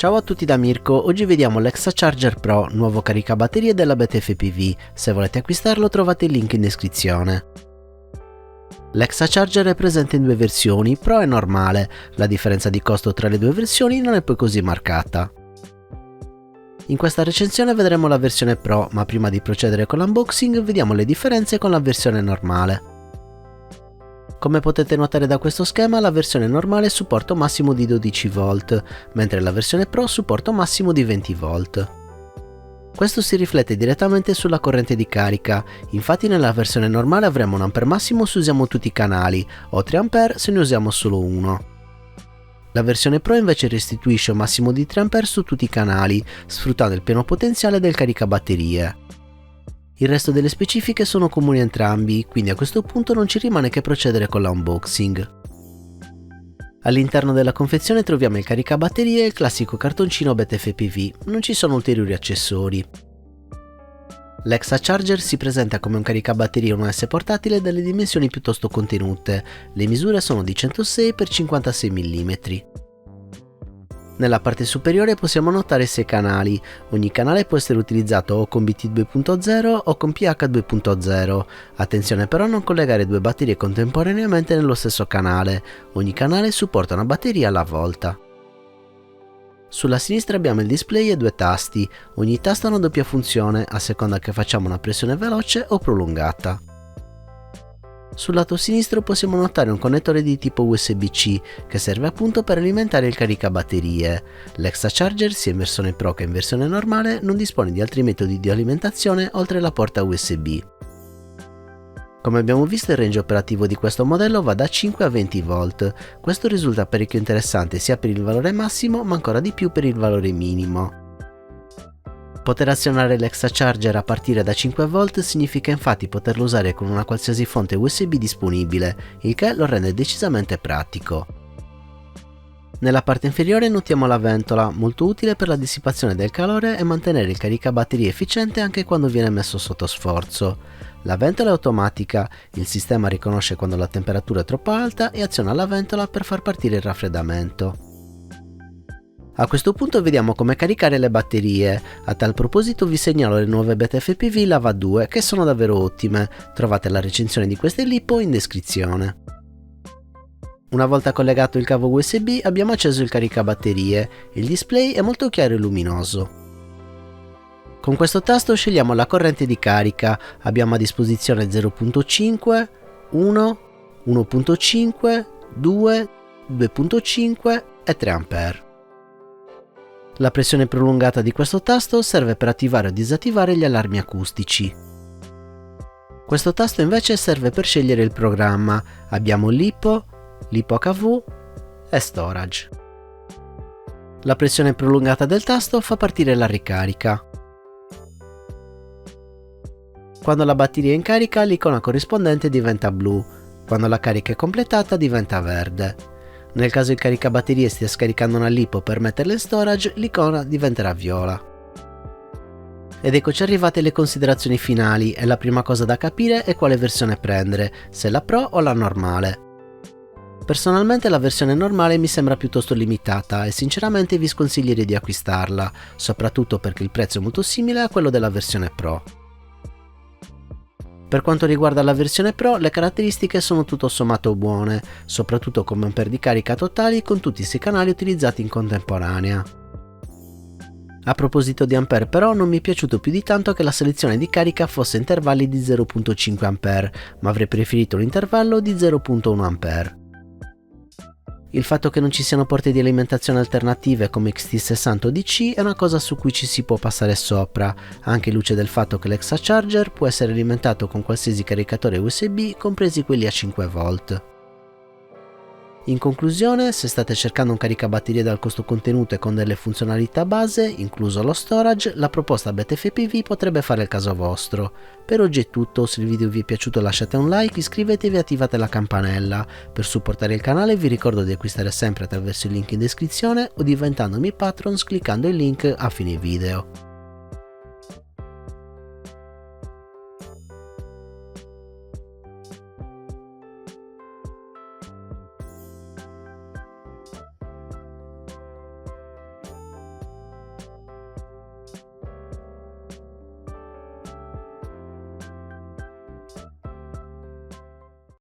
Ciao a tutti da Mirko, oggi vediamo l'Exacharger Pro, nuovo caricabatterie della BTFPV. Se volete acquistarlo trovate il link in descrizione. L'Exacharger è presente in due versioni, Pro e normale. La differenza di costo tra le due versioni non è poi così marcata. In questa recensione vedremo la versione Pro, ma prima di procedere con l'unboxing vediamo le differenze con la versione normale. Come potete notare da questo schema, la versione normale supporta un massimo di 12 V, mentre la versione Pro supporta un massimo di 20 V. Questo si riflette direttamente sulla corrente di carica, infatti nella versione normale avremo un ampere massimo se usiamo tutti i canali, o 3 A se ne usiamo solo uno. La versione Pro invece restituisce un massimo di 3 A su tutti i canali, sfruttando il pieno potenziale del caricabatterie. Il resto delle specifiche sono comuni a entrambi, quindi a questo punto non ci rimane che procedere con l'unboxing. All'interno della confezione troviamo il caricabatterie e il classico cartoncino BTFPV, non ci sono ulteriori accessori. L'Exacharger si presenta come un caricabatterie 1S portatile dalle dimensioni piuttosto contenute, le misure sono di 106 x 56 mm. Nella parte superiore possiamo notare 6 canali, ogni canale può essere utilizzato o con BT 2.0 o con PH 2.0, attenzione però a non collegare due batterie contemporaneamente nello stesso canale, ogni canale supporta una batteria alla volta. Sulla sinistra abbiamo il display e due tasti, ogni tasto ha una doppia funzione a seconda che facciamo una pressione veloce o prolungata. Sul lato sinistro possiamo notare un connettore di tipo USB-C che serve appunto per alimentare il caricabatterie. L'Exacharger sia in versione Pro che in versione normale non dispone di altri metodi di alimentazione oltre la porta USB. Come abbiamo visto il range operativo di questo modello va da 5 a 20 V, questo risulta parecchio interessante sia per il valore massimo ma ancora di più per il valore minimo. Poter azionare l'Exacharger a partire da 5 V significa infatti poterlo usare con una qualsiasi fonte USB disponibile, il che lo rende decisamente pratico. Nella parte inferiore notiamo la ventola, molto utile per la dissipazione del calore e mantenere il caricabatterie efficiente anche quando viene messo sotto sforzo. La ventola è automatica, il sistema riconosce quando la temperatura è troppo alta e aziona la ventola per far partire il raffreddamento. A questo punto vediamo come caricare le batterie, a tal proposito vi segnalo le nuove BTFPV Lava 2 che sono davvero ottime, trovate la recensione di queste Lippo in descrizione. Una volta collegato il cavo USB abbiamo acceso il caricabatterie, il display è molto chiaro e luminoso. Con questo tasto scegliamo la corrente di carica, abbiamo a disposizione 0.5, 1, 1.5, 2, 2.5 e 3 A. La pressione prolungata di questo tasto serve per attivare o disattivare gli allarmi acustici. Questo tasto invece serve per scegliere il programma, abbiamo LiPo, LiPo HV e Storage. La pressione prolungata del tasto fa partire la ricarica. Quando la batteria è in carica l'icona corrispondente diventa blu, quando la carica è completata diventa verde. Nel caso il caricabatterie stia scaricando una LiPo per metterla in storage, l'icona diventerà viola. Ed eccoci arrivate alle considerazioni finali e la prima cosa da capire è quale versione prendere, se la Pro o la normale. Personalmente la versione normale mi sembra piuttosto limitata e sinceramente vi sconsiglierei di acquistarla, soprattutto perché il prezzo è molto simile a quello della versione Pro. Per quanto riguarda la versione Pro, le caratteristiche sono tutto sommato buone, soprattutto come ampere di carica totali con tutti i 6 canali utilizzati in contemporanea. A proposito di ampere però non mi è piaciuto più di tanto che la selezione di carica fosse intervalli di 0.5 A, ma avrei preferito un intervallo di 0.1 A. Il fatto che non ci siano porte di alimentazione alternative come XT60 o DC è una cosa su cui ci si può passare sopra, anche in luce del fatto che l'Exacharger può essere alimentato con qualsiasi caricatore USB, compresi quelli a 5 V. In conclusione, se state cercando un caricabatterie dal costo contenuto e con delle funzionalità base, incluso lo storage, la proposta BTFPV potrebbe fare il caso vostro. Per oggi è tutto, se il video vi è piaciuto lasciate un like, iscrivetevi e attivate la campanella. Per supportare il canale vi ricordo di acquistare sempre attraverso il link in descrizione o diventandomi patrons cliccando il link a fine video.